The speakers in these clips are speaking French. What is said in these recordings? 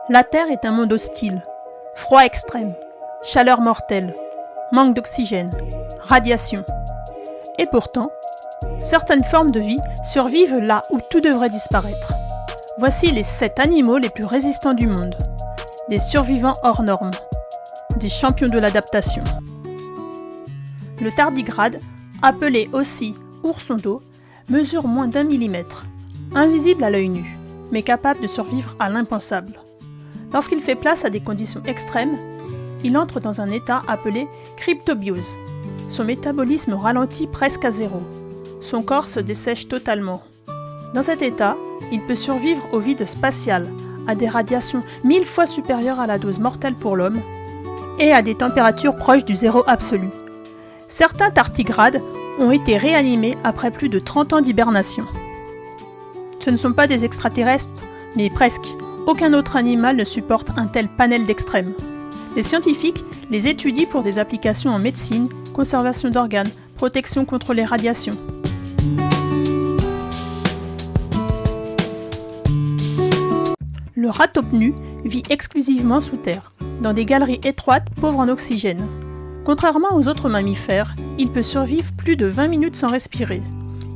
La Terre est un monde hostile. Froid extrême, chaleur mortelle, manque d'oxygène, radiation. Et pourtant, certaines formes de vie survivent là où tout devrait disparaître. Voici les 7 animaux les plus résistants du monde. Des survivants hors normes. Des champions de l'adaptation. Le tardigrade, appelé aussi ourson d'eau, mesure moins d'1 millimètre, invisible à l'œil nu, mais capable de survivre à l'impensable. Lorsqu'il fait place à des conditions extrêmes, il entre dans un état appelé cryptobiose. Son métabolisme ralentit presque à zéro. Son corps se dessèche totalement. Dans cet état, il peut survivre au vide spatial, à des radiations 1000 fois supérieures à la dose mortelle pour l'homme, et à des températures proches du zéro absolu. Certains tardigrades ont été réanimés après plus de 30 ans d'hibernation. Ce ne sont pas des extraterrestres, mais presque. Aucun autre animal ne supporte un tel panel d'extrêmes. Les scientifiques les étudient pour des applications en médecine, conservation d'organes, protection contre les radiations. Le ratopnu vit exclusivement sous terre, dans des galeries étroites pauvres en oxygène. Contrairement aux autres mammifères, il peut survivre plus de 20 minutes sans respirer.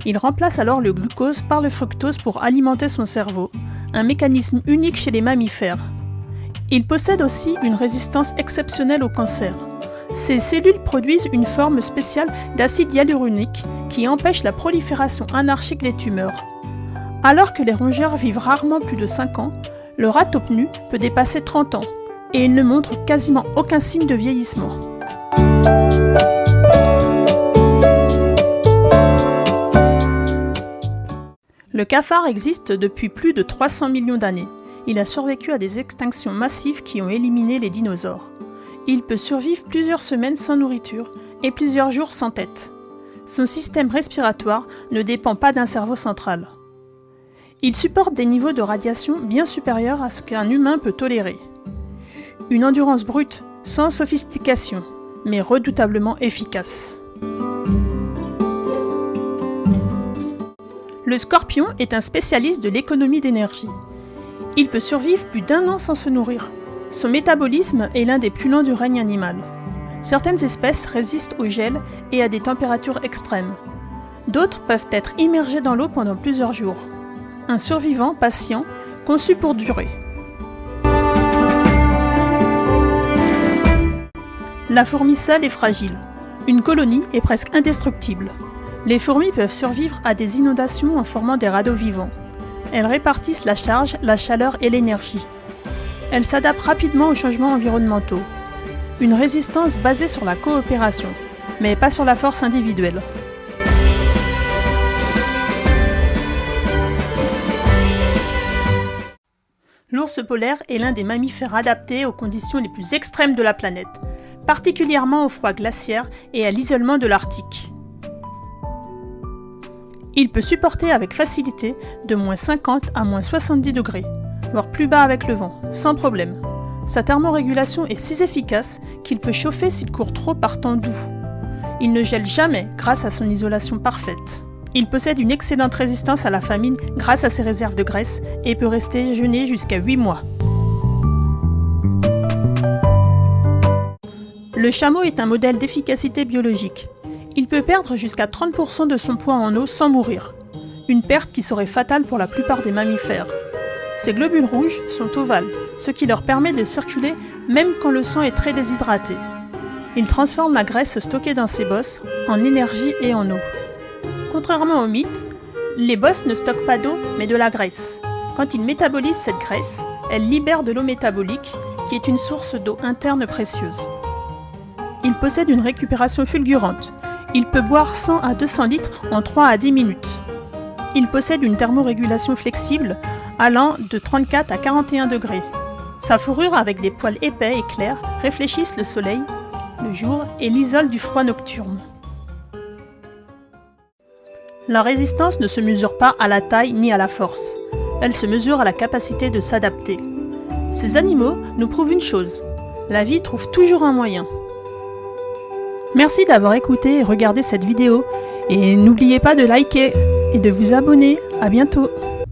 Il remplace alors le glucose par le fructose pour alimenter son cerveau, un mécanisme unique chez les mammifères. Il possède aussi une résistance exceptionnelle au cancer. Ces cellules produisent une forme spéciale d'acide hyaluronique qui empêche la prolifération anarchique des tumeurs. Alors que les rongeurs vivent rarement plus de 5 ans, le ratopnu peut dépasser 30 ans et il ne montre quasiment aucun signe de vieillissement. Le cafard existe depuis plus de 300 millions d'années. Il a survécu à des extinctions massives qui ont éliminé les dinosaures. Il peut survivre plusieurs semaines sans nourriture et plusieurs jours sans tête. Son système respiratoire ne dépend pas d'un cerveau central. Il supporte des niveaux de radiation bien supérieurs à ce qu'un humain peut tolérer. Une endurance brute, sans sophistication, mais redoutablement efficace. Le scorpion est un spécialiste de l'économie d'énergie. Il peut survivre plus d'1 an sans se nourrir. Son métabolisme est l'un des plus lents du règne animal. Certaines espèces résistent au gel et à des températures extrêmes. D'autres peuvent être immergées dans l'eau pendant plusieurs jours. Un survivant patient, conçu pour durer. La fourmi seule est fragile. Une colonie est presque indestructible. Les fourmis peuvent survivre à des inondations en formant des radeaux vivants. Elles répartissent la charge, la chaleur et l'énergie. Elles s'adaptent rapidement aux changements environnementaux. Une résistance basée sur la coopération, mais pas sur la force individuelle. L'ours polaire est l'un des mammifères adaptés aux conditions les plus extrêmes de la planète, particulièrement au froid glaciaire et à l'isolement de l'Arctique. Il peut supporter avec facilité de moins 50 à moins 70 degrés, voire plus bas avec le vent, sans problème. Sa thermorégulation est si efficace qu'il peut chauffer s'il court trop par temps doux. Il ne gèle jamais grâce à son isolation parfaite. Il possède une excellente résistance à la famine grâce à ses réserves de graisse et peut rester jeûner jusqu'à 8 mois. Le chameau est un modèle d'efficacité biologique. Il peut perdre jusqu'à 30% de son poids en eau sans mourir. Une perte qui serait fatale pour la plupart des mammifères. Ces globules rouges sont ovales, ce qui leur permet de circuler même quand le sang est très déshydraté. Ils transforment la graisse stockée dans ses bosses en énergie et en eau. Contrairement au mythe, les bosses ne stockent pas d'eau mais de la graisse. Quand ils métabolisent cette graisse, elle libère de l'eau métabolique qui est une source d'eau interne précieuse. Il possède une récupération fulgurante. Il peut boire 100 à 200 litres en 3 à 10 minutes. Il possède une thermorégulation flexible allant de 34 à 41 degrés. Sa fourrure avec des poils épais et clairs réfléchissent le soleil, le jour et l'isole du froid nocturne. La résistance ne se mesure pas à la taille ni à la force. Elle se mesure à la capacité de s'adapter. Ces animaux nous prouvent une chose, la vie trouve toujours un moyen. Merci d'avoir écouté et regardé cette vidéo et n'oubliez pas de liker et de vous abonner. À bientôt.